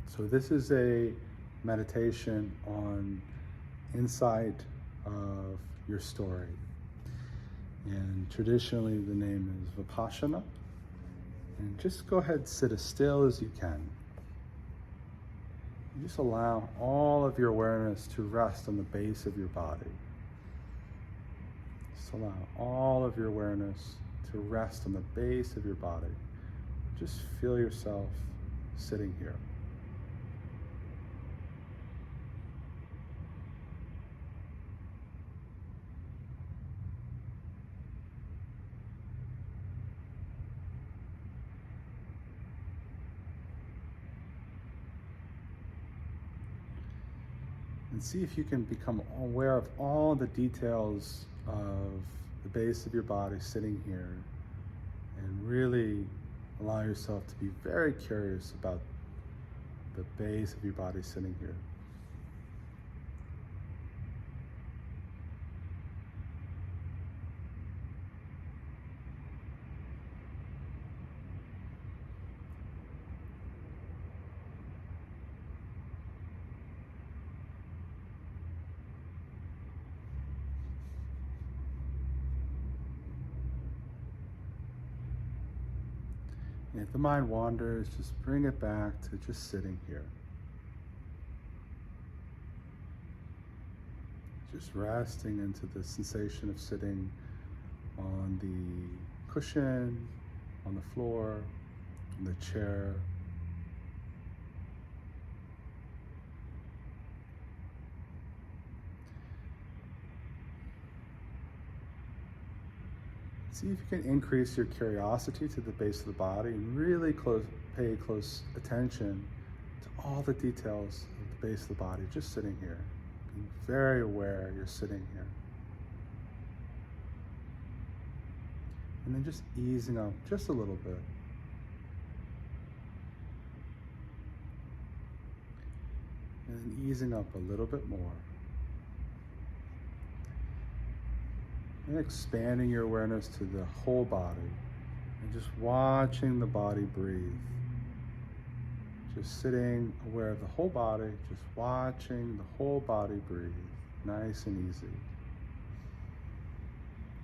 So this is a meditation on insight of your story. And traditionally the name is Vipassana. And just go ahead, sit as still as you can. And just allow all of your awareness to rest on the base of your body. Just allow all of your awareness to rest on the base of your body. Just feel yourself sitting here. And see if you can become aware of all the details of the base of your body sitting here, and really allow yourself to be very curious about the base of your body sitting here. And if the mind wanders, just bring it back to just sitting here. Just resting into the sensation of sitting on the cushion, on the floor, on the chair. See if you can increase your curiosity to the base of the body and really pay close attention to all the details of the base of the body, just sitting here. Being very aware you're sitting here. And then just easing up just a little bit. And then easing up a little bit more. And expanding your awareness to the whole body and just watching the body breathe. Just sitting aware of the whole body, just watching the whole body breathe, nice and easy.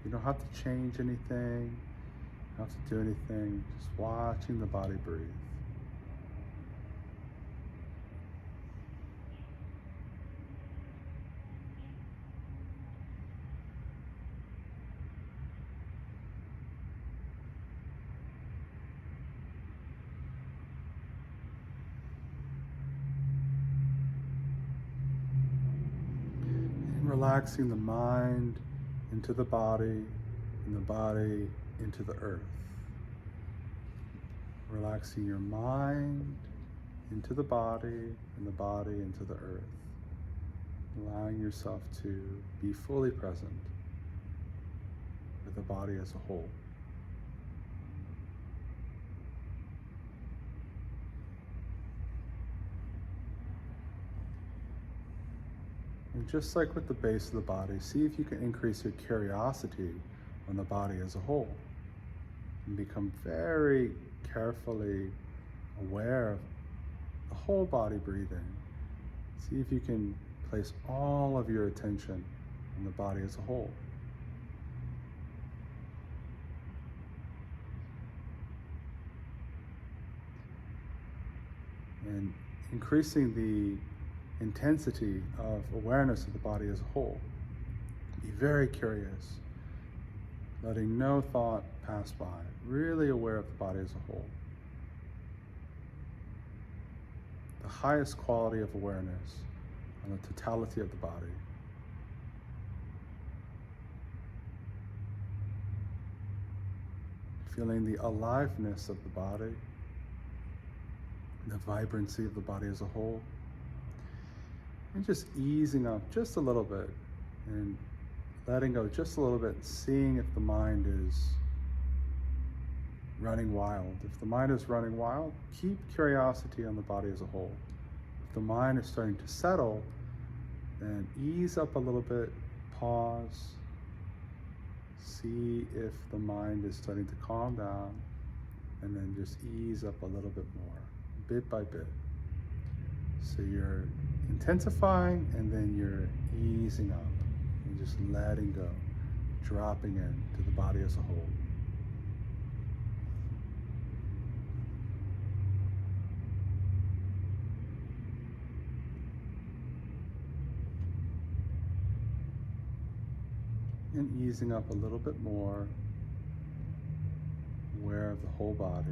You don't have to change anything, you don't have to do anything, just watching the body breathe. Relaxing the mind into the body, and the body into the earth. Relaxing your mind into the body, and the body into the earth. Allowing yourself to be fully present with the body as a whole. And just like with the base of the body, see if you can increase your curiosity on the body as a whole. And become very carefully aware of the whole body breathing. See if you can place all of your attention on the body as a whole. And increasing the intensity of awareness of the body as a whole. Be very curious, letting no thought pass by, really aware of the body as a whole. The highest quality of awareness on the totality of the body. Feeling the aliveness of the body, the vibrancy of the body as a whole. And just easing up just a little bit and letting go just a little bit, seeing if the mind is running wild. If the mind is running wild, keep curiosity on the body as a whole. If the mind is starting to settle, then ease up a little bit, pause, see if the mind is starting to calm down, and then just ease up a little bit more, bit by bit. So you're intensifying and then you're easing up and just letting go, dropping into the body as a whole. And easing up a little bit more, aware of the whole body.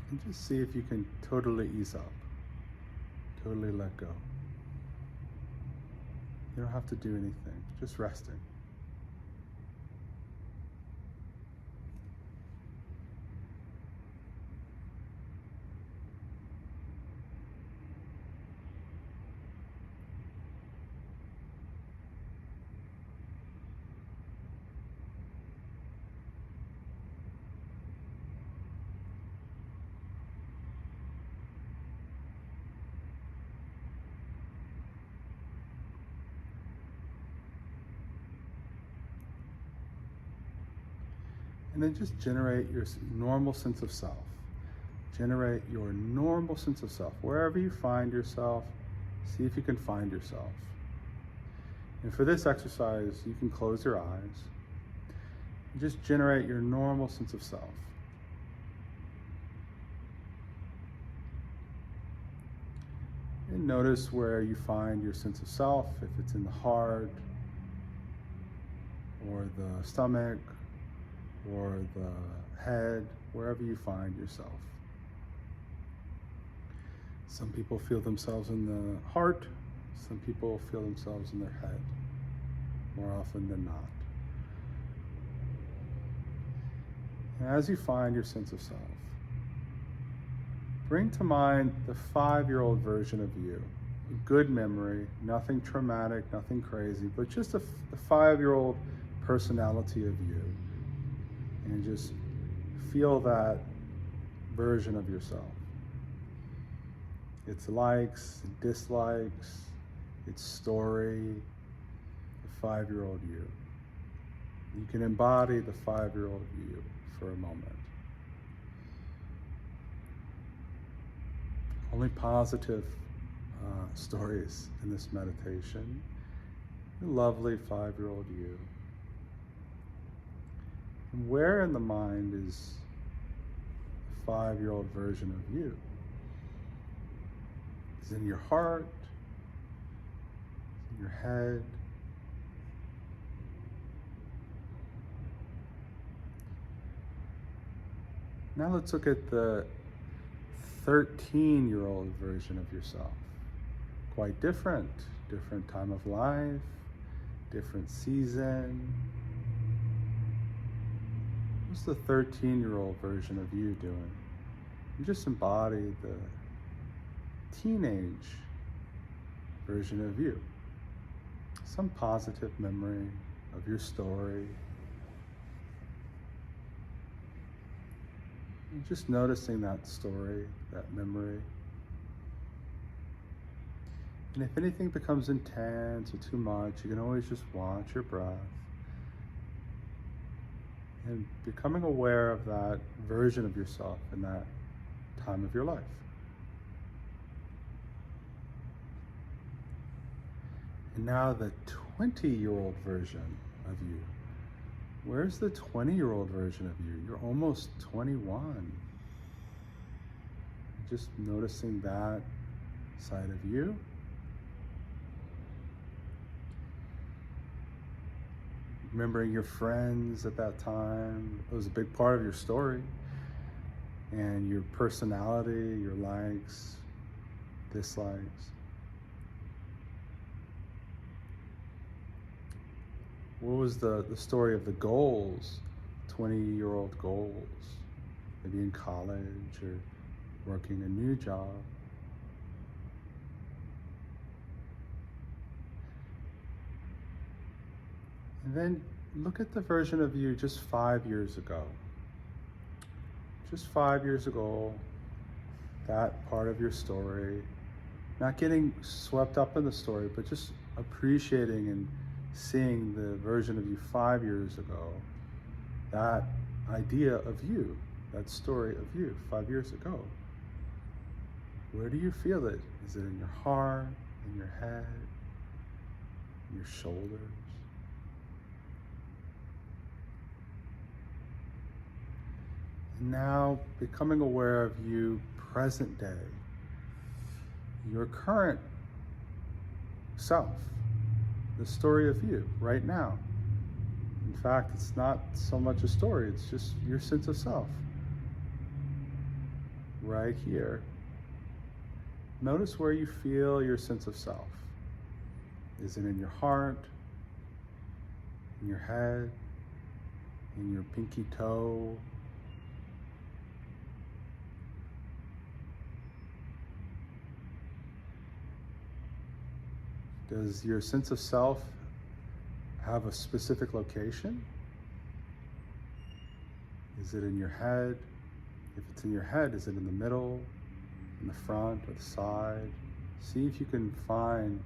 And just see if you can totally ease up, totally let go. You don't have to do anything, just resting. And then just generate your normal sense of self. Generate your normal sense of self. Wherever you find yourself, see if you can find yourself. And for this exercise, you can close your eyes. And just generate your normal sense of self. And notice where you find your sense of self, if it's in the heart, or the stomach, or the head, wherever you find yourself. Some people feel themselves in the heart, some people feel themselves in their head, more often than not. And as you find your sense of self, bring to mind the 5-year-old version of you. A good memory, nothing traumatic, nothing crazy, but just the 5-year-old personality of you. And just feel that version of yourself. Its likes, dislikes, its story, the 5-year-old you. You can embody the 5-year-old you for a moment. Only positive stories in this meditation. The lovely 5-year-old you. And where in the mind is the 5-year-old version of you? Is it in your heart? Is it in your head? Now let's look at the 13-year-old version of yourself. Quite different time of life, different season. What's the 13-year-old version of you doing? You just embody the teenage version of you. Some positive memory of your story. And just noticing that story, that memory. And if anything becomes intense or too much, you can always just watch your breath. And becoming aware of that version of yourself in that time of your life. And now the 20-year-old version of you. Where's the 20-year-old version of you? You're almost 21. Just noticing that side of you. Remembering your friends at that time. It was a big part of your story. And your personality, your likes, dislikes. What was the story of the goals, 20-year-old goals? Maybe in college or working a new job. And then look at the version of you just 5 years ago. Just 5 years ago, that part of your story. Not getting swept up in the story, but just appreciating and seeing the version of you 5 years ago, that idea of you, that story of you 5 years ago. Where do you feel it? Is it in your heart, in your head, in your shoulders? And now becoming aware of you present day, your current self, the story of you right now. In fact, it's not so much a story, it's just your sense of self right here. Notice where you feel your sense of self. Is it in your heart, in your head, in your pinky toe? Does your sense of self have a specific location? Is it in your head? If it's in your head, is it in the middle, in the front, or the side? See if you can find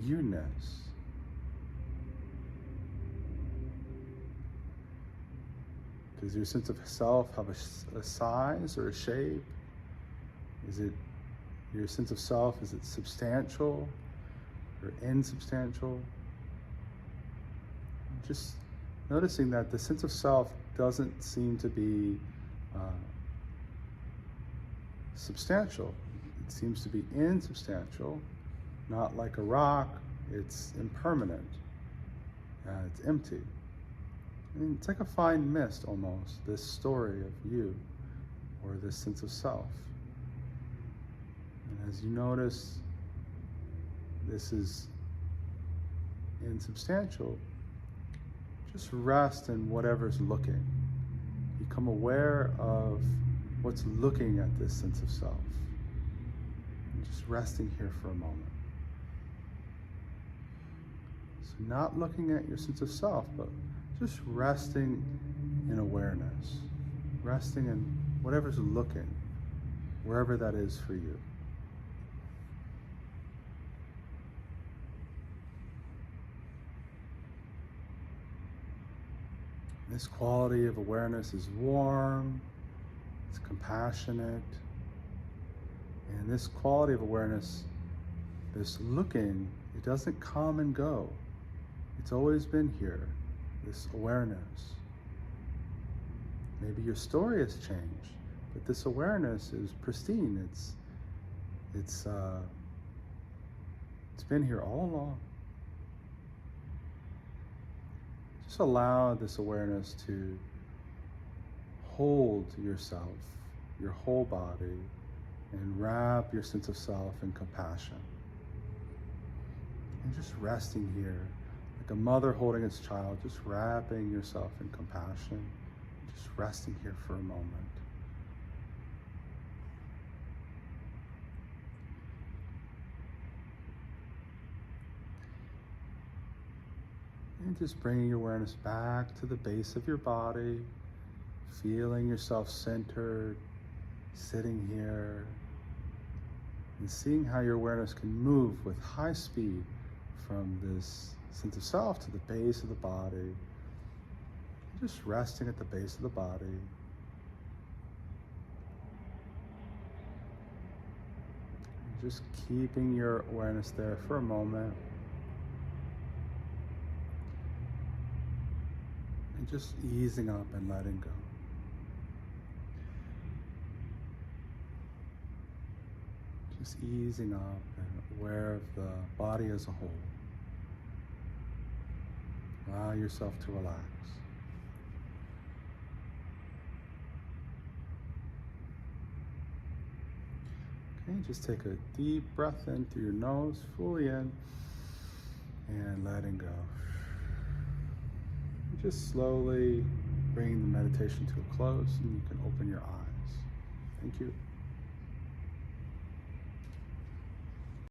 you-ness. Does your sense of self have a size or a shape? Is it your sense of self, is it substantial or insubstantial? Just noticing that the sense of self doesn't seem to be substantial. It seems to be insubstantial, not like a rock. It's impermanent. It's empty. I mean, it's like a fine mist almost, this story of you or this sense of self. And as you notice this is insubstantial, just rest in whatever's looking. Become aware of what's looking at this sense of self. And just resting here for a moment. So not looking at your sense of self, but just resting in awareness. Resting in whatever's looking, wherever that is for you. This quality of awareness is warm, it's compassionate, and this quality of awareness, this looking, it doesn't come and go. It's always been here, this awareness. Maybe your story has changed, but this awareness is pristine. It's been here all along. Just allow this awareness to hold yourself, your whole body, and wrap your sense of self in compassion. And just resting here, like a mother holding its child, just wrapping yourself in compassion, just resting here for a moment. And just bringing your awareness back to the base of your body, feeling yourself centered, sitting here, and seeing how your awareness can move with high speed from this sense of self to the base of the body. Just resting at the base of the body. Just keeping your awareness there for a moment. And just easing up and letting go. Just easing up and aware of the body as a whole. Allow yourself to relax. Okay, just take a deep breath in through your nose, fully in, and letting go. Just slowly bringing the meditation to a close, and you can open your eyes. Thank you.